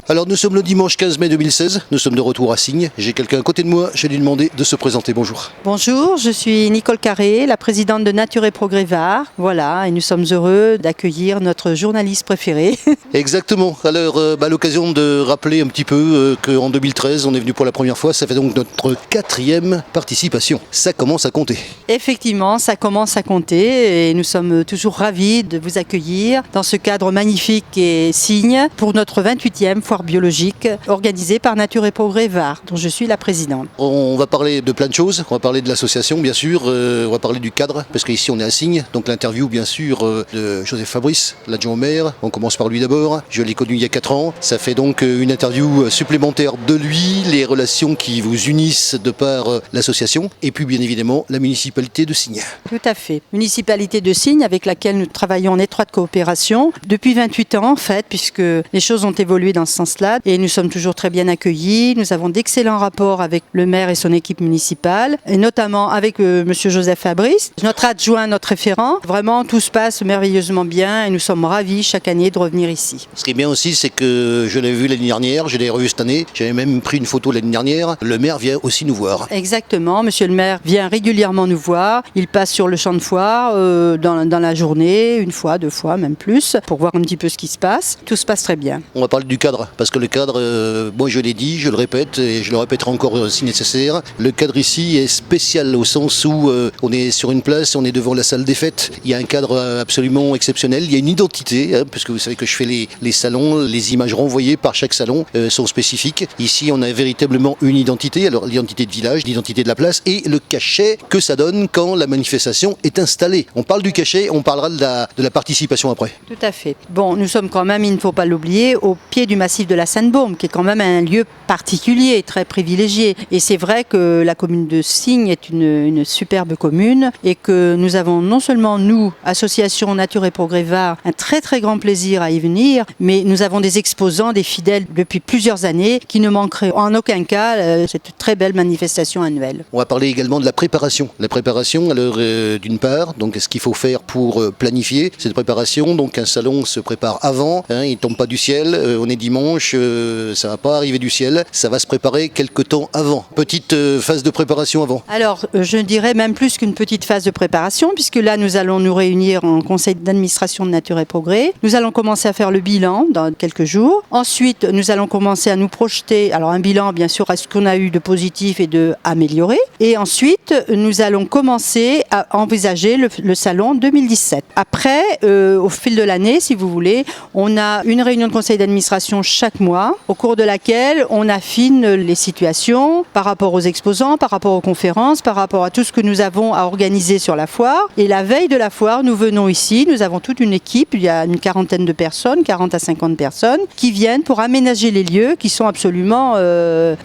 Alors nous sommes le dimanche 15 mai 2016, nous sommes de retour à Signes. J'ai quelqu'un à côté de moi, je vais lui demander de se présenter. Bonjour. Bonjour, je suis Nicole Carré, la présidente de Nature et Progrès Var. Voilà, et nous sommes heureux d'accueillir notre journaliste préféré. Exactement. Alors à l'occasion de rappeler un petit peu qu'en 2013 on est venu pour la première fois, ça fait donc notre 4e participation. Ça commence à compter. Effectivement, ça commence à compter et nous sommes toujours ravis de vous accueillir dans ce cadre magnifique et Signes pour notre 28e foire biologique organisée par Nature et Progrès Var, dont je suis la présidente. On va parler de plein de choses, on va parler de l'association bien sûr, on va parler du cadre, parce qu'ici on est à Signes, donc l'interview bien sûr de Joseph Fabrice, l'adjoint au maire. On commence par lui d'abord, je l'ai connu il y a 4 ans, ça fait donc une interview supplémentaire de lui, les relations qui vous unissent de par l'association, et puis bien évidemment la municipalité de Signes. Tout à fait. Municipalité de Signes avec laquelle nous travaillons en étroite coopération depuis 28 ans en fait, puisque les choses ont évolué dans ce sens-là et nous sommes toujours très bien accueillis. Nous avons d'excellents rapports avec le maire et son équipe municipale et notamment avec monsieur Joseph Fabrice, notre adjoint, notre référent. Vraiment, tout se passe merveilleusement bien et nous sommes ravis chaque année de revenir ici. Ce qui est bien aussi, c'est que je l'ai vu l'année dernière, je l'ai revu cette année, j'avais même pris une photo l'année dernière. Le maire vient aussi nous voir. Exactement, monsieur le maire vient régulièrement nous voir. Il passe sur le champ de foire dans la journée, une fois, 2 fois, même plus, pour voir un petit peu ce qui se passe. Tout se passe très bien. On va parler du cadre, parce que le cadre, moi je l'ai dit, je le répète, et je le répéterai encore si nécessaire, le cadre ici est spécial au sens où on est sur une place, on est devant la salle des fêtes, il y a un cadre absolument exceptionnel, il y a une identité, puisque vous savez que je fais les salons, les images renvoyées par chaque salon sont spécifiques. Ici on a véritablement une identité, alors l'identité de village, l'identité de la place et le cachet que ça donne quand la manifestation est installée. On parle du cachet, on parlera de la participation après. Tout à fait. Bon, nous sommes quand même, il ne faut pas l'oublier, au pied du massif de la Sainte-Baume, qui est quand même un lieu particulier, très privilégié. Et c'est vrai que la commune de Signes est une superbe commune et que nous avons non seulement, nous, Association Nature et Progrès Var, un très très grand plaisir à y venir, mais nous avons des exposants, des fidèles depuis plusieurs années qui ne manqueraient en aucun cas cette très belle manifestation annuelle. On va parler également de la préparation. La préparation, alors d'une part, donc ce qu'il faut faire pour planifier cette préparation. Donc un salon se prépare avant, il ne tombe pas du ciel, on est dimanche, ça va pas arriver du ciel, ça va se préparer quelque temps avant. Petite phase de préparation avant. Alors, je dirais même plus qu'une petite phase de préparation, puisque là, nous allons nous réunir en conseil d'administration de Nature et Progrès. Nous allons commencer à faire le bilan dans quelques jours. Ensuite, nous allons commencer à nous projeter, alors un bilan, bien sûr, à ce qu'on a eu de positif et de amélioré. Et ensuite, nous allons commencer à envisager le salon 2017. Après, au fil de l'année, si vous voulez, on a une réunion de conseil d'administration chaque mois, au cours de laquelle on affine les situations par rapport aux exposants, par rapport aux conférences, par rapport à tout ce que nous avons à organiser sur la foire. Et la veille de la foire, nous venons ici, nous avons toute une équipe, il y a une quarantaine de personnes, 40 à 50 personnes, qui viennent pour aménager les lieux qui sont absolument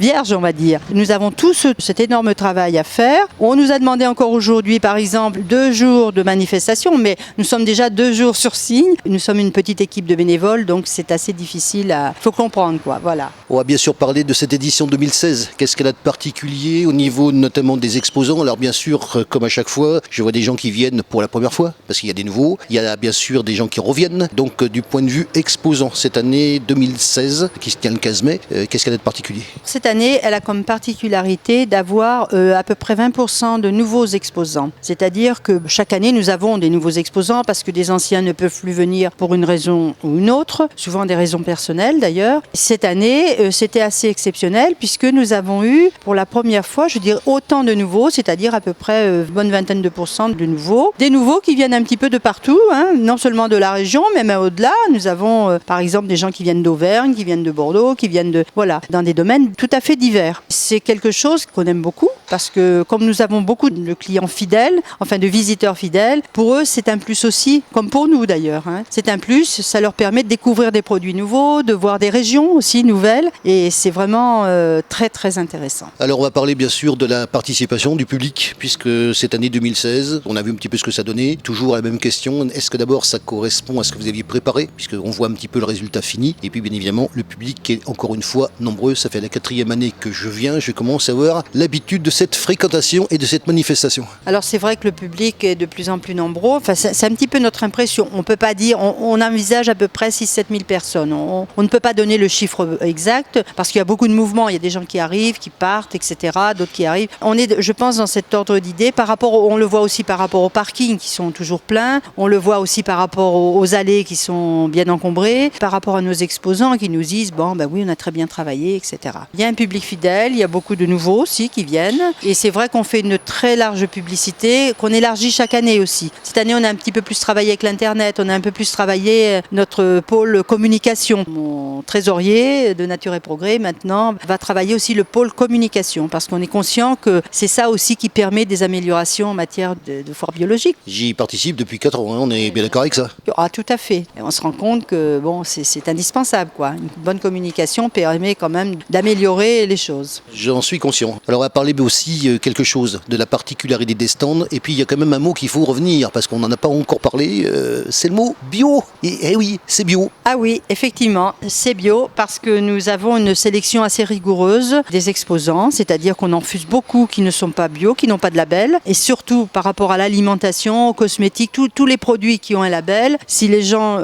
vierges, on va dire. Nous avons tout cet énorme travail à faire. On nous a demandé encore aujourd'hui, par exemple, 2 jours de manifestation, mais nous sommes déjà 2 jours sur Signes. Nous sommes une petite équipe de bénévoles, donc c'est assez difficile à... faut comprendre, quoi, voilà. On va bien sûr parler de cette édition 2016. Qu'est-ce qu'elle a de particulier au niveau notamment des exposants? Alors bien sûr, comme à chaque fois, je vois des gens qui viennent pour la première fois, parce qu'il y a des nouveaux. Il y a bien sûr des gens qui reviennent. Donc du point de vue exposant, cette année 2016, qui se tient le 15 mai, qu'est-ce qu'elle a de particulier? Cette année, elle a comme particularité d'avoir à peu près 20% de nouveaux exposants. C'est-à-dire que chaque année, nous avons des nouveaux exposants parce que des anciens ne peuvent plus venir pour une raison ou une autre, souvent des raisons personnelles d'ailleurs. Cette année, c'était assez exceptionnel puisque nous avons eu pour la première fois, je dirais, autant de nouveaux, c'est-à-dire à peu près une bonne vingtaine de pourcents de nouveaux. Des nouveaux qui viennent un petit peu de partout, non seulement de la région, mais même au-delà. Nous avons par exemple des gens qui viennent d'Auvergne, qui viennent de Bordeaux, qui viennent dans des domaines tout à fait divers. C'est quelque chose qu'on aime beaucoup parce que comme nous avons beaucoup de clients fidèles, enfin de visiteurs fidèles, pour eux c'est un plus aussi, comme pour nous d'ailleurs. C'est un plus, ça leur permet de découvrir des produits nouveaux, de voir des régions aussi nouvelles et c'est vraiment très très intéressant. Alors on va parler bien sûr de la participation du public puisque cette année 2016, on a vu un petit peu ce que ça donnait. Toujours la même question, est-ce que d'abord ça correspond à ce que vous aviez préparé puisqu'on voit un petit peu le résultat fini et puis bien évidemment le public qui est encore une fois nombreux, ça fait la 4e année que je viens, je commence à avoir l'habitude de cette fréquentation et de cette manifestation. Alors c'est vrai que le public est de plus en plus nombreux, enfin, c'est un petit peu notre impression, on peut pas dire, on envisage à peu près 6-7 000 personnes, on ne peut pas pas donner le chiffre exact parce qu'il y a beaucoup de mouvements. Il y a des gens qui arrivent, qui partent, etc. D'autres qui arrivent. On est, je pense, dans cet ordre d'idée. On le voit aussi par rapport aux parkings qui sont toujours pleins. On le voit aussi par rapport aux allées qui sont bien encombrées. Par rapport à nos exposants qui nous disent oui, on a très bien travaillé, etc. Il y a un public fidèle. Il y a beaucoup de nouveaux aussi qui viennent. Et c'est vrai qu'on fait une très large publicité qu'on élargit chaque année aussi. Cette année, on a un petit peu plus travaillé avec l'Internet. On a un peu plus travaillé notre pôle communication. Mon trésorier de Nature et Progrès, maintenant, va travailler aussi le pôle communication parce qu'on est conscient que c'est ça aussi qui permet des améliorations en matière de foire biologique. J'y participe depuis 4 ans, on est bien d'accord avec ça? Ah, tout à fait. Et on se rend compte que c'est indispensable, quoi. Une bonne communication permet quand même d'améliorer les choses. J'en suis conscient. Alors on va parler aussi quelque chose de la particularité des stands et puis il y a quand même un mot qu'il faut revenir parce qu'on n'en a pas encore parlé, c'est le mot bio. Et oui, c'est bio. Ah oui, effectivement, c'est bio parce que nous avons une sélection assez rigoureuse des exposants, c'est-à-dire qu'on en refuse beaucoup qui ne sont pas bio, qui n'ont pas de label et surtout par rapport à l'alimentation, aux cosmétiques, tous les produits qui ont un label, si les gens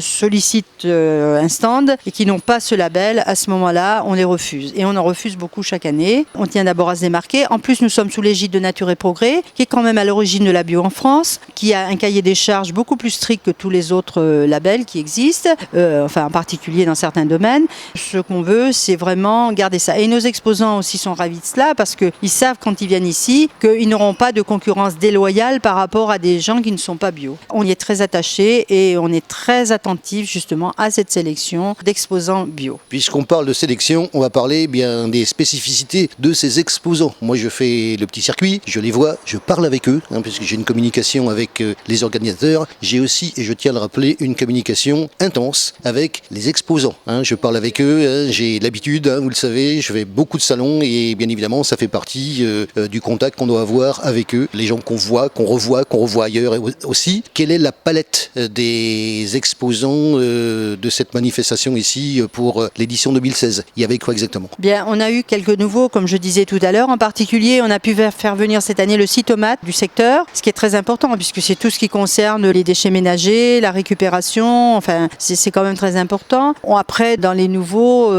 sollicitent un stand et qui n'ont pas ce label, à ce moment-là, on les refuse. Et on en refuse beaucoup chaque année. On tient d'abord à se démarquer. En plus, nous sommes sous l'égide de Nature et Progrès, qui est quand même à l'origine de la bio en France, qui a un cahier des charges beaucoup plus strict que tous les autres labels qui existent, en particulier dans certains domaines. Ce qu'on veut, c'est vraiment garder ça. Et nos exposants aussi sont ravis de cela, parce qu'ils savent quand ils viennent ici qu'ils n'auront pas de concurrence déloyale par rapport à des gens qui ne sont pas bio. On y est très attaché et on est très attentif justement à cette sélection d'exposants bio. Puisqu'on parle de sélection, on va parler bien des spécificités de ces exposants. Moi, je fais le petit circuit, je les vois, je parle avec eux, puisque j'ai une communication avec les organisateurs. J'ai aussi, et je tiens à le rappeler, une communication intense avec les exposants. Je parle avec eux, j'ai l'habitude, vous le savez, je fais beaucoup de salons et bien évidemment, ça fait partie du contact qu'on doit avoir avec eux. Les gens qu'on voit, qu'on revoit ailleurs aussi. Quelle est la palette des exposants de cette manifestation ici pour l'édition 2016? Il y avait quoi exactement? Bien, on a eu quelques nouveaux, comme je disais tout à l'heure. En particulier, on a pu faire venir cette année le cytomate du secteur, ce qui est très important puisque c'est tout ce qui concerne les déchets ménagers, la récupération, c'est quand même très important. Après, dans les nouveaux,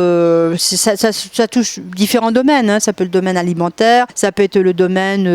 ça touche différents domaines. Ça peut être le domaine alimentaire, ça peut être le domaine...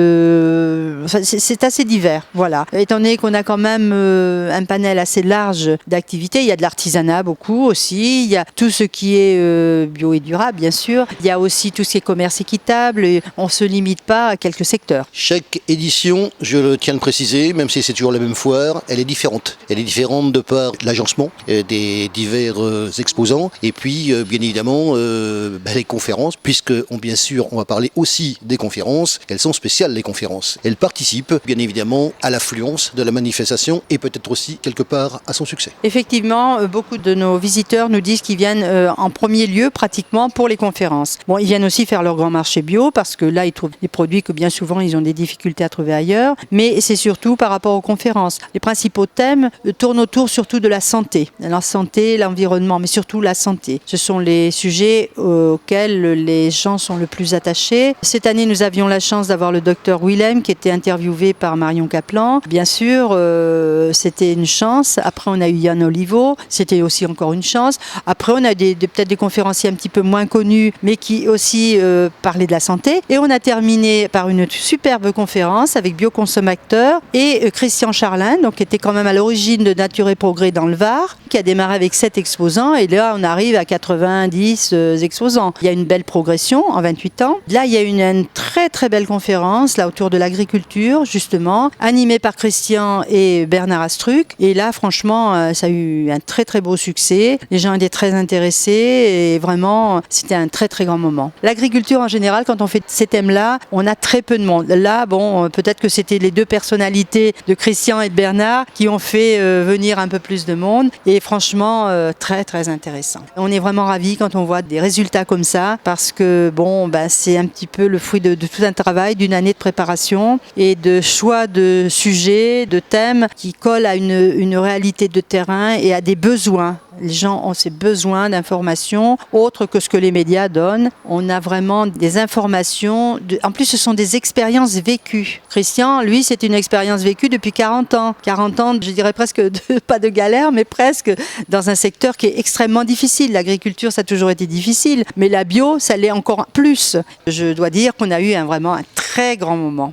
c'est assez divers, voilà. Étant donné qu'on a quand même un panel assez large d'activités, il y a de l'artisanat beaucoup aussi, il y a tout ce qui est bio et durable, bien sûr. Il y a aussi tout ce qui est commerce équitable. On ne se limite pas à quelques secteurs. Chaque édition, je le tiens à le préciser, même si c'est toujours la même foire, elle est différente. Elle est différente de par l'agencement des divers exposants et puis, bien évidemment, les conférences, puisque, bien sûr, on va parler aussi des conférences. Elles sont spéciales, les conférences. Elles participent, bien évidemment, à l'affluence de la manifestation et peut-être aussi, quelque part, à son succès. Effectivement, beaucoup de nos visiteurs nous disent qu'ils viennent en premier lieu, pratiquement, pour les conférences. Bon, ils viennent aussi faire leur grand marché bio, parce que là, ils trouvent des produits que bien souvent, ils ont des difficultés à trouver ailleurs. Mais c'est surtout par rapport aux conférences. Les principaux thèmes tournent autour surtout de la santé. La santé, l'environnement, mais surtout la santé. Ce sont les sujets auxquels les gens sont le plus attachés. Cette année, nous avions la chance d'avoir le docteur Willem qui était interviewé par Marion Kaplan. Bien sûr, c'était une chance. Après, on a eu Yann Olivo. C'était aussi encore une chance. Après, on a peut-être des conférenciers un petit peu moins connus, mais qui aussi parlaient de la santé. Et on a terminé par une superbe conférence avec Bioconsommateur et Christian Charlin, donc qui était quand même à l'origine de Nature et Progrès dans le Var, qui a démarré avec 7 exposants. Et là, on arrive à 90 exposants. Il y a une belle progression en 28 ans. Là, il y a une très très belle conférence là autour de l'agriculture, justement, animée par Christian et Bernard Astruc. Et là, franchement, ça a eu un très très beau succès. Les gens étaient très intéressés et vraiment, c'était un très très grand moment. L'agriculture en général, quand on fait ces thèmes-là, on a très peu de monde. Là, bon, peut-être que c'était les deux personnalités de Christian et de Bernard qui ont fait venir un peu plus de monde. Et franchement, très très intéressant. On est vraiment ravis quand on voit des résultats comme ça, parce que c'est un petit peu le fruit de tout un travail, d'une année de préparation et de choix de sujets, de thèmes qui collent à une réalité de terrain et à des besoins Les gens ont ces besoins d'informations autres que ce que les médias donnent. On a vraiment des informations. En plus, ce sont des expériences vécues. Christian, lui, c'est une expérience vécue depuis 40 ans. 40 ans, je dirais presque, pas de galère, mais presque dans un secteur qui est extrêmement difficile. L'agriculture, ça a toujours été difficile, mais la bio, ça l'est encore plus. Je dois dire qu'on a eu vraiment un très grand moment.